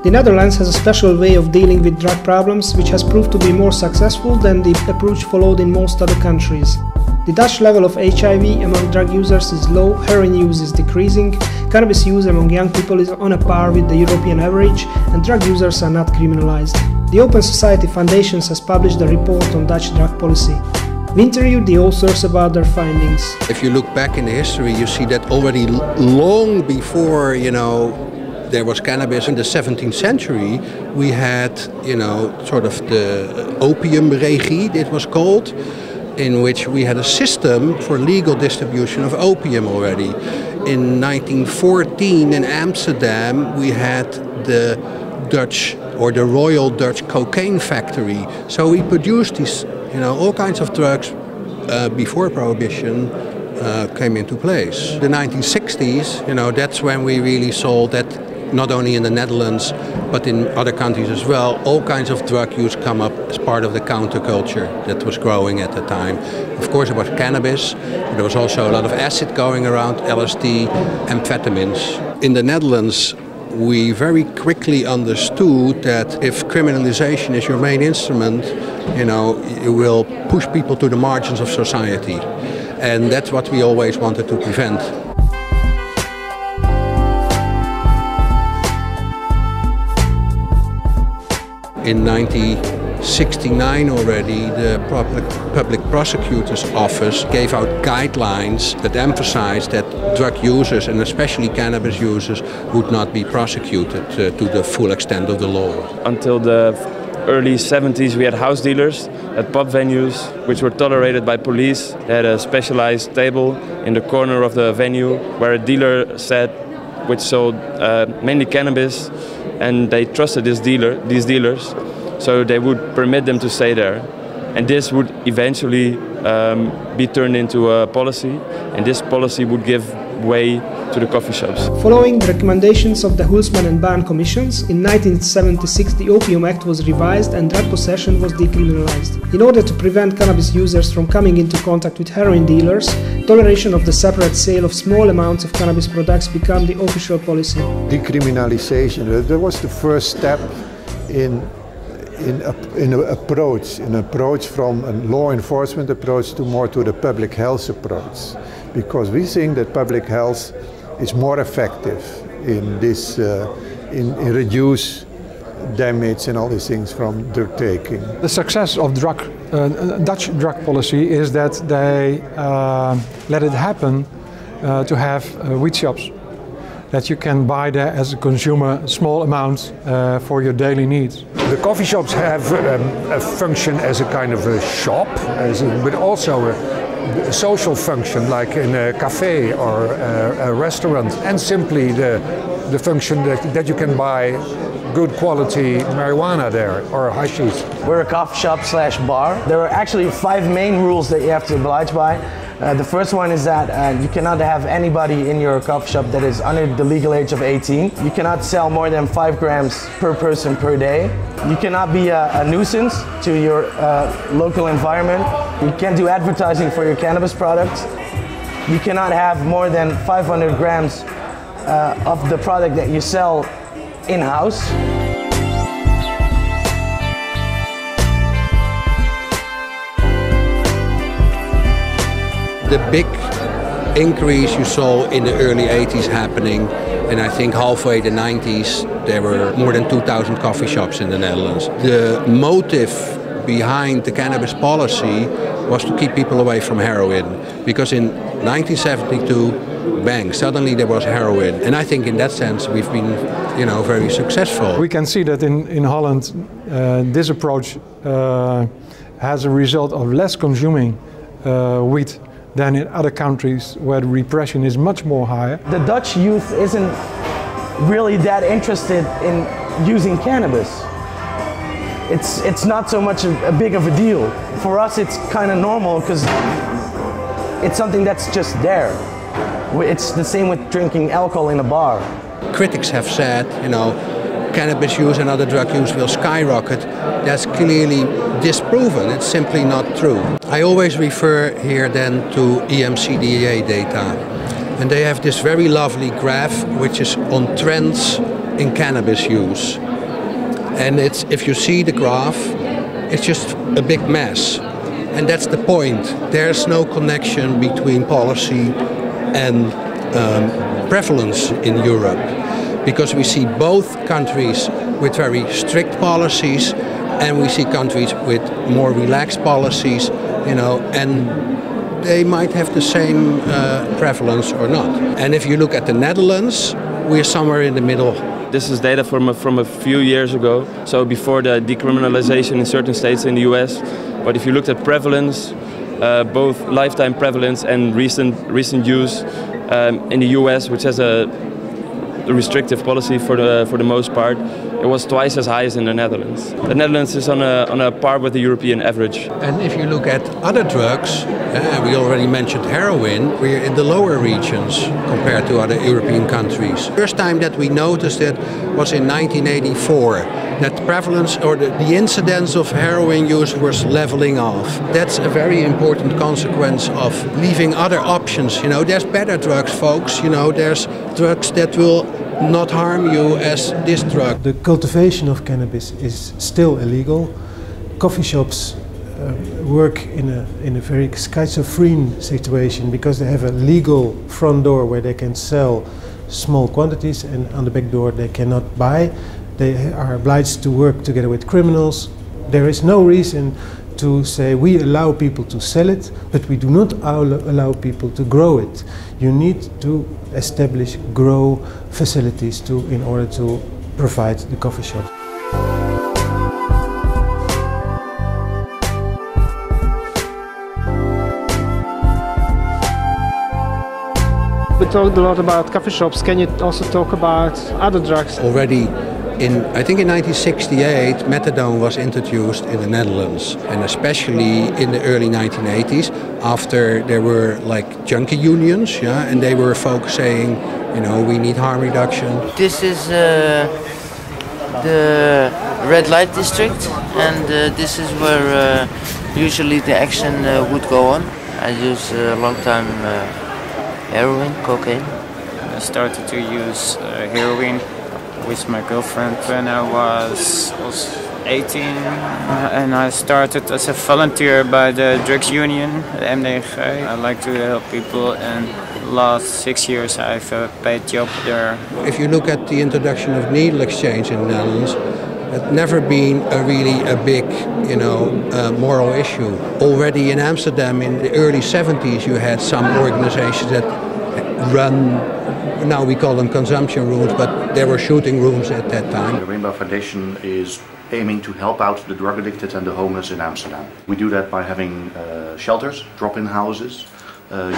The Netherlands has a special way of dealing with drug problems, which has proved to be more successful than the approach followed in most other countries. The Dutch level of HIV among drug users is low, heroin use is decreasing, cannabis use among young people is on a par with the European average, and drug users are not criminalized. The Open Society Foundation has published a report on Dutch drug policy. We interviewed the authors about their findings. If you look back in the history, you see that already long before, there was cannabis in the 17th century, we had, sort of the opium regie, it was called, in which we had a system for legal distribution of opium already. In 1914 in Amsterdam, we had the Dutch or the Royal Dutch Cocaine Factory. So we produced these, all kinds of drugs before Prohibition came into place. The 1960s, that's when we really saw that not only in the Netherlands but in other countries as well, all kinds of drug use come up as part of the counterculture that was growing at the time. Of course, it was cannabis, but there was also a lot of acid going around, LSD, amphetamines. In the Netherlands, we very quickly understood that if criminalization is your main instrument, you will push people to the margins of society. And that's what we always wanted to prevent. In 1969 already, the Public Prosecutor's Office gave out guidelines that emphasized that drug users, and especially cannabis users, would not be prosecuted to the full extent of the law. Until the early 70s, we had house dealers at pub venues, which were tolerated by police. They had a specialized table in the corner of the venue where a dealer sat, which sold mainly cannabis, and they trusted these dealers, so they would permit them to stay there. And this would eventually be turned into a policy, and this policy would give way to the coffee shops. Following the recommendations of the Hulsman and Bahn commissions, in 1976 the Opium Act was revised and drug possession was decriminalized. In order to prevent cannabis users from coming into contact with heroin dealers, toleration of the separate sale of small amounts of cannabis products became the official policy. Decriminalization, that was the first step in an approach from a law enforcement approach to more to the public health approach, because we think that public health is more effective in this, in reduce damage and all these things from drug taking. The success of Dutch drug policy is that they let it happen to have weed shops, that you can buy there as a consumer small amounts for your daily needs. The coffee shops have a function as a kind of a shop, but also a social function like in a cafe or a restaurant, and simply the function that you can buy good quality marijuana there or hashish. We're a coffee shop / bar. There are actually 5 main rules that you have to oblige by. The first one is that you cannot have anybody in your coffee shop that is under the legal age of 18. You cannot sell more than 5 grams per person per day. You cannot be a nuisance to your local environment. You can't do advertising for your cannabis products. You cannot have more than 500 grams of the product that you sell in-house. The big increase you saw in the early 80s happening, and I think halfway the 90s there were more than 2,000 coffee shops in the Netherlands. The motive behind the cannabis policy was to keep people away from heroin, because in 1972, bang, suddenly there was heroin, and I think in that sense we've been, very successful. We can see that in Holland this approach has a result of less consuming weed than in other countries where the repression is much more higher. The Dutch youth isn't really that interested in using cannabis. It's not so much a big of a deal. For us it's kind of normal because it's something that's just there. It's the same with drinking alcohol in a bar. Critics have said, cannabis use and other drug use will skyrocket. That's clearly disproven. It's simply not true. I always refer here then to EMCDDA data. And they have this very lovely graph which is on trends in cannabis use. And it's, if you see the graph, it's just a big mess. And that's the point. There's no connection between policy and prevalence in Europe. Because we see both countries with very strict policies and we see countries with more relaxed policies, you know, and they might have the same prevalence or not. And if you look at the Netherlands, we're somewhere in the middle. This is data from a few years ago, so before the decriminalization in certain states in the US. But if you looked at prevalence, both lifetime prevalence and recent use in the US, which has a restrictive policy for the most part, it was twice as high as in the Netherlands. The Netherlands is on a par with the European average. And if you look at other drugs, we already mentioned heroin, we're in the lower regions compared to other European countries. First time that we noticed it was in 1984, that prevalence or the incidence of heroin use was leveling off. That's a very important consequence of leaving other options. You know, there's better drugs, folks. You know, there's drugs that will not harm you as this drug. The cultivation of cannabis is still illegal. Coffee shops work in a very schizophrene situation because they have a legal front door where they can sell small quantities, and on the back door they cannot buy. They are obliged to work together with criminals. There is no reason to say we allow people to sell it, but we do not allow people to grow it. You need to establish grow facilities in order to provide the coffee shop. We talked a lot about coffee shops. Can you also talk about other drugs? Already I think in 1968, methadone was introduced in the Netherlands, and especially in the early 1980s, after there were like junkie unions, yeah, and they were focusing, you know, we need harm reduction. This is the red light district, and this is where usually the action would go on. I use a long time heroin, cocaine. I started to use heroin with my girlfriend when I was 18, and I started as a volunteer by the drugs union, the MDG. I like to help people, and last 6 years I've a paid job there. If you look at the introduction of needle exchange in the Netherlands, it's never been really a big, you know, moral issue. Already in Amsterdam in the early 70s you had some organizations that run, now we call them consumption rooms, but there were shooting rooms at that time. The Rainbow Foundation is aiming to help out the drug addicted and the homeless in Amsterdam. We do that by having shelters, drop-in houses,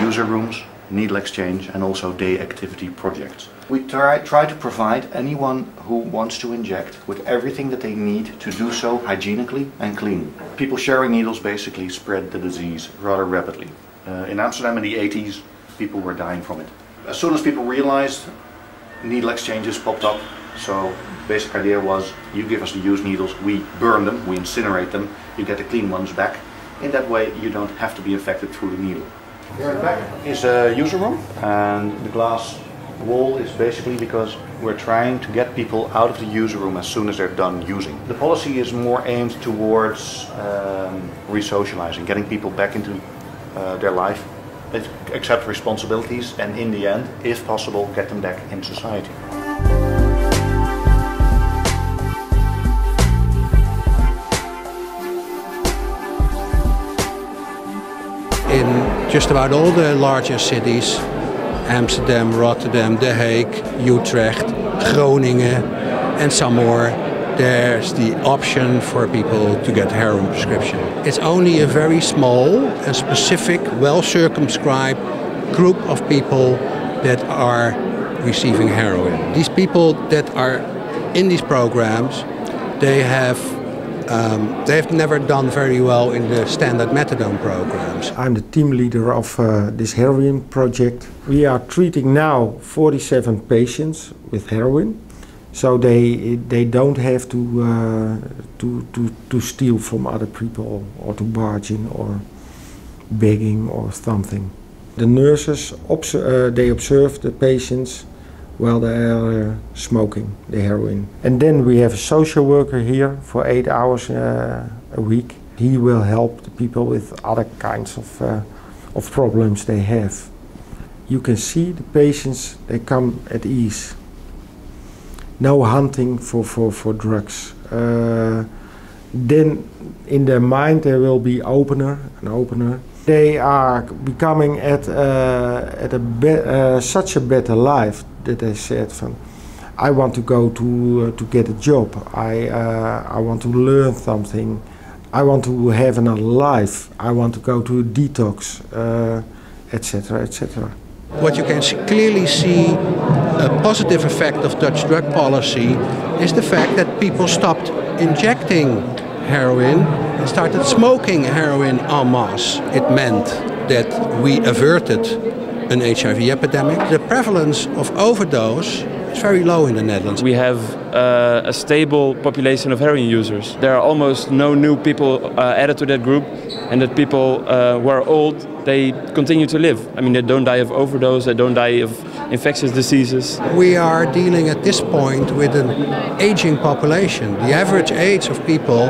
user rooms, needle exchange, and also day activity projects. We try to provide anyone who wants to inject with everything that they need to do so hygienically and clean. People sharing needles basically spread the disease rather rapidly. In Amsterdam in the 80s, people were dying from it. As soon as people realized, needle exchanges popped up. So the basic idea was, you give us the used needles, we burn them, we incinerate them, you get the clean ones back. In that way you don't have to be infected through the needle. Here in the back is a user room, and the glass wall is basically because we're trying to get people out of the user room as soon as they're done using. The policy is more aimed towards re-socializing, getting people back into their life, accept responsibilities, and in the end, if possible, get them back in society. In just about all the larger cities, Amsterdam, Rotterdam, The Hague, Utrecht, Groningen, and some more, there's the option for people to get heroin prescription. It's only a very small and specific, well-circumscribed group of people that are receiving heroin. These people that are in these programs, they have never done very well in the standard methadone programs. I'm the team leader of this heroin project. We are treating now 47 patients with heroin. So they don't have to steal from other people or to barge in or begging or something. The nurses they observe the patients while they are smoking the heroin. And then we have a social worker here for 8 hours a week. He will help the people with other kinds of problems they have. You can see the patients, they come at ease. No hunting for drugs. Then in their mind there will be an opener. They are becoming at such a better life that they said, I want to go to get a job. I want to learn something. I want to have another life. I want to go to a detox, etc., etc. What you can clearly see a positive effect of Dutch drug policy is the fact that people stopped injecting heroin and started smoking heroin en masse. It meant that we averted an HIV epidemic. The prevalence of overdose is very low in the Netherlands. We have a stable population of heroin users. There are almost no new people added to that group, and that people who are old, they continue to live. I mean, they don't die of overdose, they don't die of infectious diseases. We are dealing at this point with an aging population. The average age of people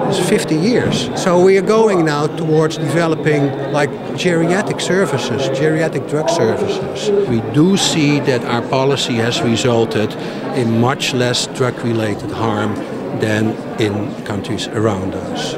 is 50 years. So we are going now towards developing like geriatric services, geriatric drug services. We do see that our policy has resulted in much less drug-related harm than in countries around us.